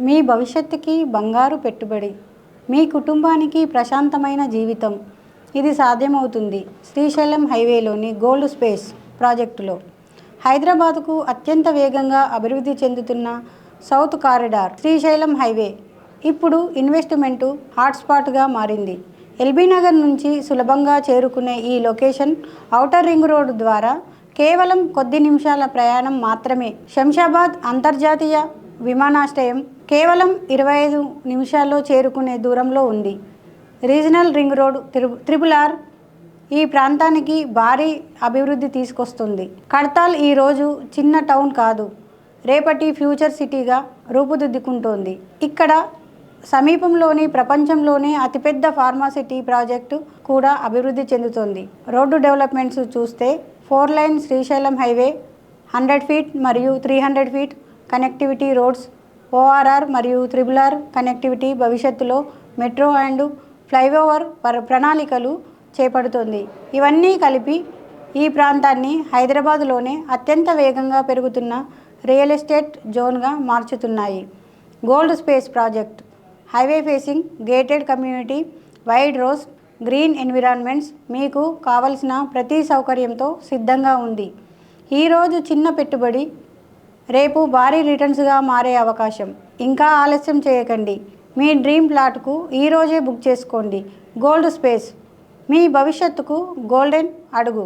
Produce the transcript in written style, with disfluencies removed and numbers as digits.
మీ భవిష్యత్తుకి బంగారు పెట్టుబడి, మీ కుటుంబానికి ప్రశాంతమైన జీవితం ఇది సాధ్యమవుతుంది శ్రీశైలం హైవేలోని గోల్డ్ స్పేస్ ప్రాజెక్టులో. హైదరాబాద్కు అత్యంత వేగంగా అభివృద్ధి చెందుతున్న సౌత్ కారిడార్ శ్రీశైలం హైవే ఇప్పుడు ఇన్వెస్ట్మెంటు హాట్స్పాట్గా మారింది. ఎల్బీ నగర్ నుంచి సులభంగా చేరుకునే ఈ లొకేషన్ ఔటర్ రింగ్ రోడ్డు ద్వారా కేవలం కొద్ది నిమిషాల ప్రయాణం మాత్రమే. శంషాబాద్ అంతర్జాతీయ విమానాశ్రయం కేవలం 25 నిమిషాల్లో చేరుకునే దూరంలో ఉంది. రీజనల్ రింగ్ రోడ్ RRR ఈ ప్రాంతానికి భారీ అభివృద్ధి తీసుకొస్తుంది. కడతాల్ ఈరోజు చిన్న టౌన్ కాదు, రేపటి ఫ్యూచర్ సిటీగా రూపుదిద్దుకుంటోంది. ఇక్కడ సమీపంలోని ప్రపంచంలోనే అతిపెద్ద ఫార్మాసిటీ ప్రాజెక్టు కూడా అభివృద్ధి చెందుతోంది. రోడ్డు డెవలప్మెంట్స్ చూస్తే 4 లైన్ శ్రీశైలం హైవే, 100 ఫీట్ మరియు 300 ఫీట్ కనెక్టివిటీ రోడ్స్, ORR మరియు RRR కనెక్టివిటీ, భవిష్యత్తులో మెట్రో అండ్ ఫ్లైఓవర్ ప్రణాళికలు చేపడుతోంది. ఇవన్నీ కలిపి ఈ ప్రాంతాన్ని హైదరాబాద్లోనే అత్యంత వేగంగా పెరుగుతున్న రియల్ ఎస్టేట్ జోన్గా మార్చుతున్నాయి. Gold space project highway facing, gated community, wide roads, green environments, మీకు కావలసిన ప్రతి సౌకర్యంతో సిద్ధంగా ఉంది. ఈరోజు చిన్న పెట్టుబడి రేపు భారీ రిటర్న్స్గా మారే అవకాశం. ఇంకా ఆలస్యం చేయకండి, మీ డ్రీమ్ ప్లాట్కు ఈరోజే బుక్ చేసుకోండి. గోల్డ్ స్పేస్, మీ భవిష్యత్తుకు గోల్డెన్ అడుగు.